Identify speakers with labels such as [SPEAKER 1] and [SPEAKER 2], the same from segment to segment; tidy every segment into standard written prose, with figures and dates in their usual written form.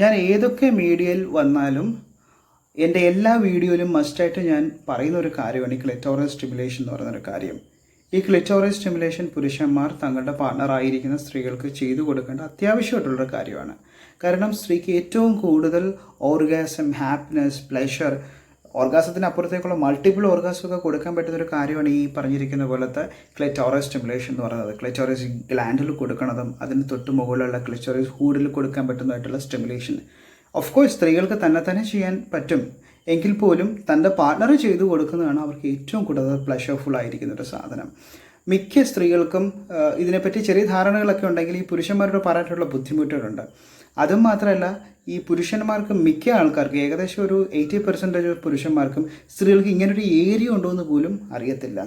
[SPEAKER 1] ഞാൻ ഏതൊക്കെ മീഡിയയിൽ വന്നാലും എൻ്റെ എല്ലാ വീഡിയോയിലും മസ്റ്റായിട്ട് ഞാൻ പറയുന്ന ഒരു കാര്യമാണ് ഈ ക്ലിറ്റോറസ് സ്റ്റിമുലേഷൻ എന്ന് പറയുന്നൊരു കാര്യം. ഈ ക്ലിറ്റോറസ് സ്റ്റിമുലേഷൻ പുരുഷന്മാർ തങ്ങളുടെ പാർട്ണറായിരിക്കുന്ന സ്ത്രീകൾക്ക് ചെയ്തു കൊടുക്കേണ്ട അത്യാവശ്യമായിട്ടുള്ളൊരു കാര്യമാണ്. കാരണം സ്ത്രീക്ക് ഏറ്റവും കൂടുതൽ ഓർഗാസം, ഹാപ്പിനെസ്, പ്ലഷർ, ഓർഗാസത്തിന് അപ്പുറത്തേക്കുള്ള മൾട്ടിപ്പിൾ ഓർഗാസമൊക്കെ കൊടുക്കാൻ പറ്റുന്നൊരു കാര്യമാണ് ഈ പറഞ്ഞിരിക്കുന്ന പോലത്തെ ക്ലിറ്റോറസ് സ്റ്റിമുലേഷൻ എന്ന് പറയുന്നത്. ക്ലിറ്റോറസ് ഗ്ലാൻഡിൽ കൊടുക്കുന്നതും അതിന് തൊട്ട് മുകളിലുള്ള ക്ലിറ്റോറസ് ഹൂഡിൽ കൊടുക്കാൻ പറ്റുന്നതായിട്ടുള്ള സ്റ്റിമുലേഷൻ. ഓഫ് കോഴ്സ് സ്ത്രീകൾക്ക് തന്നെ ചെയ്യാൻ പറ്റും, എങ്കിൽ പോലും തൻ്റെ പാർട്ണർ ചെയ്തു കൊടുക്കുന്നതാണ് അവർക്ക് ഏറ്റവും കൂടുതൽ പ്ലഷർഫുൾ ആയിരിക്കുന്ന ഒരു സാധനം. മിക്ക സ്ത്രീകൾക്കും ഇതിനെപ്പറ്റി ചെറിയ ധാരണകളൊക്കെ ഉണ്ടെങ്കിൽ ഈ പുരുഷന്മാരോട് പറയാനുള്ള ബുദ്ധിമുട്ടുകളുണ്ട്. അതും മാത്രമല്ല, ഈ പുരുഷന്മാർക്ക് മിക്ക ആൾക്കാർക്ക് ഏകദേശം ഒരു 80% പുരുഷന്മാർക്കും സ്ത്രീകൾക്ക് ഇങ്ങനൊരു ഏരിയ ഉണ്ടോ എന്ന് പോലും അറിയത്തില്ല.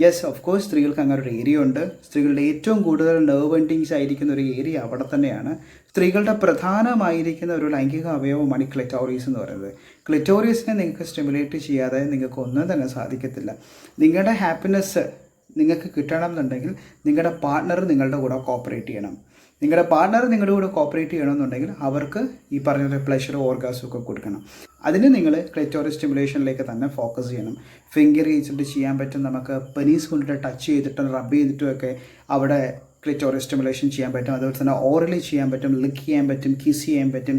[SPEAKER 1] യെസ്, ഓഫ് കോഴ്സ് സ്ത്രീകൾക്ക് അങ്ങനെ ഒരു ഏരിയ ഉണ്ട്. സ്ത്രീകളുടെ ഏറ്റവും കൂടുതൽ നെർവ് എൻഡിങ്സ് ആയിരിക്കുന്ന ഒരു ഏരിയ അവിടെ തന്നെയാണ്. സ്ത്രീകളുടെ പ്രധാനമായിരിക്കുന്ന ഒരു ലൈംഗിക അവയവമാണ് ഈ ക്ലിറ്റോറിയസ് എന്ന് പറയുന്നത്. ക്ലിറ്റോറിയസിനെ നിങ്ങൾക്ക് സ്റ്റിമുലേറ്റ് ചെയ്യാതെ നിങ്ങൾക്ക് ഒന്നും തന്നെ സാധിക്കത്തില്ല. നിങ്ങളുടെ ഹാപ്പിനെസ് നിങ്ങൾക്ക് കിട്ടണം എന്നുണ്ടെങ്കിൽ നിങ്ങളുടെ പാർട്ണർ നിങ്ങളുടെ കൂടെ കോപ്പറേറ്റ് ചെയ്യണം. നിങ്ങളുടെ പാർട്ണർ നിങ്ങളുടെ കൂടെ കോപ്പറേറ്റ് ചെയ്യണമെന്നുണ്ടെങ്കിൽ അവർക്ക് ഈ പറഞ്ഞ പ്ലഷർ, ഓർഗാസം ഒക്കെ കൊടുക്കണം. അതിന് നിങ്ങൾ ക്ലിറ്റോറിസ് സ്റ്റിമുലേഷനിലേക്ക് തന്നെ ഫോക്കസ് ചെയ്യണം. ഫിംഗർ ചെയ്തിട്ട് ചെയ്യാൻ പറ്റും, നമുക്ക് പെനീസ് കൊണ്ടിട്ട് ടച്ച് ചെയ്തിട്ടും റബ്ബ് ചെയ്തിട്ടുമൊക്കെ അവിടെ ക്ലിറ്റോറിസ് സ്റ്റിമുലേഷൻ ചെയ്യാൻ പറ്റും. അതുപോലെ തന്നെ ഓറലി ചെയ്യാൻ പറ്റും, ലിക്ക് ചെയ്യാൻ പറ്റും, കിസ് ചെയ്യാൻ പറ്റും,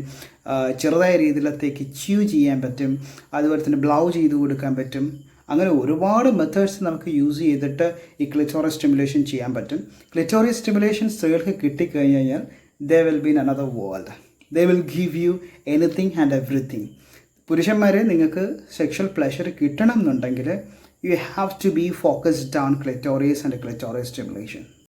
[SPEAKER 1] ചെറുതായ രീതിയിലത്തേക്ക് ച്യൂ ചെയ്യാൻ പറ്റും, അതുപോലെ തന്നെ ബ്ലൗ ചെയ്ത് കൊടുക്കാൻ പറ്റും. അങ്ങനെ ഒരുപാട് മെത്തേഡ്സ് നമുക്ക് യൂസ് ചെയ്തിട്ട് ഈ ക്ലിറ്റോറിയസ് സ്റ്റിമുലേഷൻ ചെയ്യാൻ പറ്റും. ക്ലിറ്റോറിയസ് സ്റ്റിമുലേഷൻ സ്ത്രീകൾക്ക് കിട്ടിക്കഴിഞ്ഞ് കഴിഞ്ഞാൽ they will be in another world. They will give you anything and everything. പുരുഷന്മാരെ നിങ്ങൾക്ക് സെക്ഷൽ പ്ലഷർ കിട്ടണം എന്നുണ്ടെങ്കിൽ you have to be focused on clitoris and clitoris stimulation.